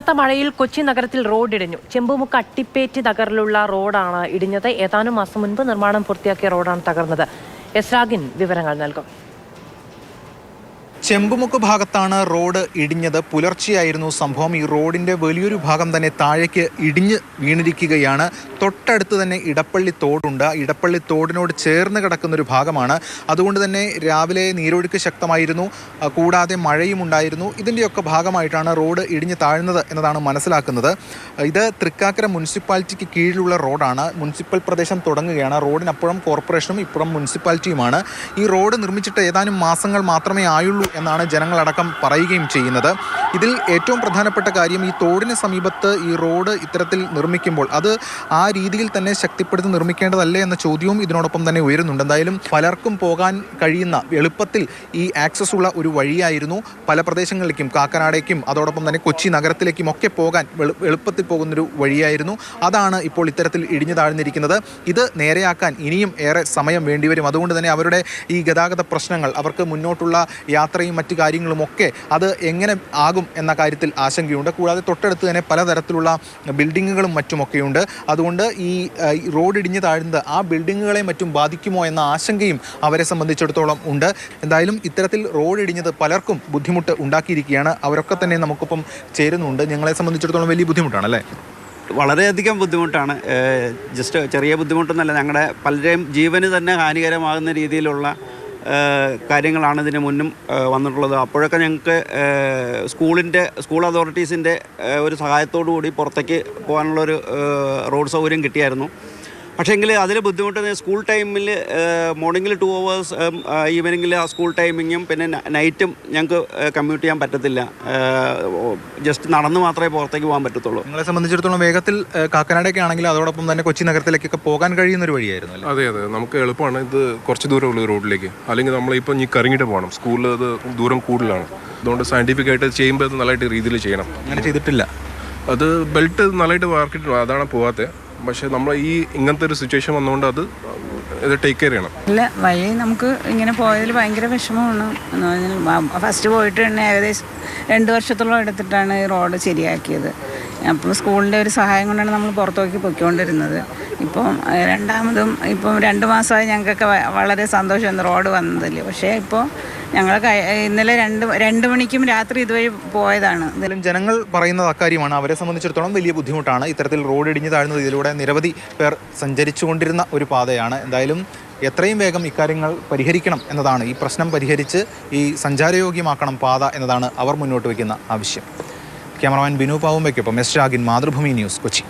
കനത്ത മഴയിൽ കൊച്ചി നഗരത്തിൽ റോഡ് ഇടിഞ്ഞു. ചെമ്പുമുക്ക് അട്ടിപ്പേറ്റ് നഗറിലുള്ള റോഡാണ് ഇടിഞ്ഞത്. ഏതാനും മാസം മുൻപ് നിർമ്മാണം പൂർത്തിയാക്കിയ റോഡാണ് തകർന്നത്. എസ്രാഗിൻ വിവരങ്ങൾ നൽകും. ചെമ്പുമുക്ക് ഭാഗത്താണ് റോഡ് ഇടിഞ്ഞത്. പുലർച്ചെയായിരുന്നു സംഭവം. ഈ റോഡിൻ്റെ വലിയൊരു ഭാഗം തന്നെ താഴേക്ക് ഇടിഞ്ഞ് വീണിരിക്കുകയാണ്. തൊട്ടടുത്ത് തന്നെ ഇടപ്പള്ളി തോടുണ്ട്. ഇടപ്പള്ളി തോടിനോട് ചേർന്ന് കിടക്കുന്നൊരു ഭാഗമാണ്. അതുകൊണ്ട് തന്നെ രാവിലെ നീരൊഴുക്ക് ശക്തമായിരുന്നു, കൂടാതെ മഴയും ഉണ്ടായിരുന്നു. ഇതിൻ്റെയൊക്കെ ഭാഗമായിട്ടാണ് റോഡ് ഇടിഞ്ഞ് താഴ്ന്നത് എന്നതാണ് മനസ്സിലാക്കുന്നത്. ഇത് തൃക്കാക്കര മുനിസിപ്പാലിറ്റിക്ക് കീഴിലുള്ള റോഡാണ്. മുനിസിപ്പൽ പ്രദേശം തുടങ്ങുകയാണ്. റോഡിനപ്പുറം കോർപ്പറേഷനും ഇപ്പുറം മുനിസിപ്പാലിറ്റിയുമാണ്. ഈ റോഡ് നിർമ്മിച്ചിട്ട് ഏതാനും മാസങ്ങൾ മാത്രമേ ആയുള്ളൂ എന്നാണ് ജനങ്ങളടക്കം പറയുകയും ചെയ്യുന്നത്. ഇതിൽ ഏറ്റവും പ്രധാനപ്പെട്ട കാര്യം, ഈ തോടിന് സമീപത്ത് ഈ റോഡ് ഇത്തരത്തിൽ നിർമ്മിക്കുമ്പോൾ അത് ആ രീതിയിൽ തന്നെ ശക്തിപ്പെടുത്തി നിർമ്മിക്കേണ്ടതല്ലേ എന്ന ചോദ്യവും ഇതിനോടൊപ്പം തന്നെ ഉയരുന്നുണ്ട്. എന്തായാലും പലർക്കും പോകാൻ കഴിയുന്ന എളുപ്പത്തിൽ ഈ ആക്സസ് ഉള്ള ഒരു വഴിയായിരുന്നു. പല പ്രദേശങ്ങളിലേക്കും, കാക്കനാടേക്കും അതോടൊപ്പം തന്നെ കൊച്ചി നഗരത്തിലേക്കും ഒക്കെ പോകാൻ എളുപ്പത്തിൽ പോകുന്നൊരു വഴിയായിരുന്നു. അതാണ് ഇപ്പോൾ ഇത്തരത്തിൽ ഇടിഞ്ഞു താഴ്ന്നിരിക്കുന്നത്. ഇത് നേരെയാക്കാൻ ഇനിയും ഏറെ സമയം വേണ്ടിവരും. അതുകൊണ്ട് തന്നെ അവരുടെ ഈ ഗതാഗത പ്രശ്നങ്ങൾ, അവർക്ക് മുന്നോട്ടുള്ള യാത്രയും മറ്റു കാര്യങ്ങളുമൊക്കെ അത് എങ്ങനെ ആകും എന്ന കാര്യത്തിൽ ആശങ്കയുണ്ട്. കൂടാതെ തൊട്ടടുത്ത് തന്നെ പലതരത്തിലുള്ള ബിൽഡിങ്ങുകളും മറ്റുമൊക്കെയുണ്ട്. അതുകൊണ്ട് ഈ റോഡ് ഇടിഞ്ഞു താഴ്ന്നത് ആ ബിൽഡിങ്ങുകളെ മറ്റും ബാധിക്കുമോ എന്ന ആശങ്കയും അവരെ സംബന്ധിച്ചിടത്തോളം ഉണ്ട്. എന്തായാലും ഇത്തരത്തിൽ റോഡ് ഇടിഞ്ഞത് പലർക്കും ബുദ്ധിമുട്ട് ഉണ്ടാക്കിയിരിക്കുകയാണ്. അവരൊക്കെ തന്നെ നമുക്കൊപ്പം ചേരുന്നുണ്ട്. ഞങ്ങളെ സംബന്ധിച്ചിടത്തോളം വലിയ ബുദ്ധിമുട്ടാണല്ലേ? വളരെയധികം ബുദ്ധിമുട്ടാണ്. ജസ്റ്റ് ചെറിയ ബുദ്ധിമുട്ടൊന്നുമല്ല, ഞങ്ങളുടെ പലരെയും ജീവന് തന്നെ ഹാനികരമാകുന്ന രീതിയിലുള്ള കാര്യങ്ങളാണ് ഇതിന് മുന്നും വന്നിട്ടുള്ളത്. അപ്പോഴൊക്കെ ഞങ്ങൾക്ക് സ്കൂൾ അതോറിറ്റീസിൻ്റെ ഒരു സഹായത്തോടു കൂടി പുറത്തേക്ക് പോകാനുള്ളൊരു റോഡ് സൗകര്യം കിട്ടിയായിരുന്നു. പക്ഷേങ്കിൽ അതിൽ ബുദ്ധിമുട്ട് സ്കൂൾ ടൈമിൽ മോർണിംഗിൽ 2 hours, ഈവനിങ്ങിൽ ആ സ്കൂൾ ടൈമിങ്ങും പിന്നെ നൈറ്റും ഞങ്ങൾക്ക് കമ്മ്യൂട്ട് ചെയ്യാൻ പറ്റത്തില്ല. ജസ്റ്റ് നടന്ന് മാത്രമേ പുറത്തേക്ക് പോകാൻ പറ്റത്തുള്ളൂ. നിങ്ങളെ സംബന്ധിച്ചിടത്തോളം വേഗത്തിൽ കാക്കനാടൊക്കെ ആണെങ്കിൽ അതോടൊപ്പം തന്നെ കൊച്ചി നഗരത്തിലേക്കൊക്കെ പോകാൻ കഴിയുന്നൊരു വഴിയായിരുന്നു. അതെ, നമുക്ക് എളുപ്പമാണ്. ഇത് കുറച്ച് ദൂരമുള്ള റോഡിലേക്ക്, അല്ലെങ്കിൽ നമ്മളിപ്പോൾ ഇനി കറങ്ങിയിട്ട് പോകണം. സ്കൂളിൽ അത് ദൂരം കൂടുതലാണ്. അതുകൊണ്ട് സയൻറ്റിഫിക് ആയിട്ട് ചെയ്യുമ്പോൾ അത് നല്ലതായിട്ട് രീതിയിൽ ചെയ്യണം. അങ്ങനെ ചെയ്തിട്ടില്ല. അത് ബെൽറ്റ് നല്ലതായിട്ട് വർക്കിട്ടുണ്ട്, അതാണ് പോകാത്തത്. പക്ഷേ നമ്മൾ ഇങ്ങനത്തെ ഒരു സിറ്റുവേഷൻ വന്നുകൊണ്ട് ഇത് ടേക്ക് കെയർ ചെയ്യണം. ഇല്ല, വഴി നമുക്ക് ഇങ്ങനെ പോയതിൽ ഭയങ്കര വിഷമമാണ്. ഫസ്റ്റ് പോയിട്ട് തന്നെ ഏകദേശം 2 വർഷത്തോളം എടുത്തിട്ടാണ് ഈ റോഡ് ശരിയാക്കിയത്. അപ്പോൾ സ്കൂളിൻ്റെ ഒരു സഹായം കൊണ്ടാണ് നമ്മൾ പുറത്തേക്ക് പൊയ്ക്കൊണ്ടിരുന്നത്. ഇപ്പം രണ്ടാമതും 2 മാസമായി ഞങ്ങൾക്കൊക്കെ വളരെ സന്തോഷം റോഡ് വന്നതിൽ. പക്ഷേ ഇപ്പോൾ ഞങ്ങൾ ഇന്നലെ 2 മണിക്കും രാത്രി ഇതുവഴി പോയതാണ്. എന്തായാലും ജനങ്ങൾ പറയുന്നത് അക്കാര്യമാണ്. അവരെ സംബന്ധിച്ചിടത്തോളം വലിയ ബുദ്ധിമുട്ടാണ്. ഇത്തരത്തിൽ റോഡ് ഇടിഞ്ഞു താഴ്ന്നത് ഇതിലൂടെ നിരവധി പേർ സഞ്ചരിച്ചു കൊണ്ടിരുന്ന ഒരു പാതയാണ്. എന്തായാലും എത്രയും വേഗം ഇക്കാര്യങ്ങൾ പരിഹരിക്കണം എന്നതാണ്, ഈ പ്രശ്നം പരിഹരിച്ച് ഈ സഞ്ചാരയോഗ്യമാക്കണം പാത എന്നതാണ് അവർ മുന്നോട്ട് വയ്ക്കുന്ന ആവശ്യം. ക്യാമറമാൻ ബിനു പാവുമ്പയ്ക്കൊപ്പം എസ്രാഗിൻ, മാതൃഭൂമി ന്യൂസ്, കൊച്ചി.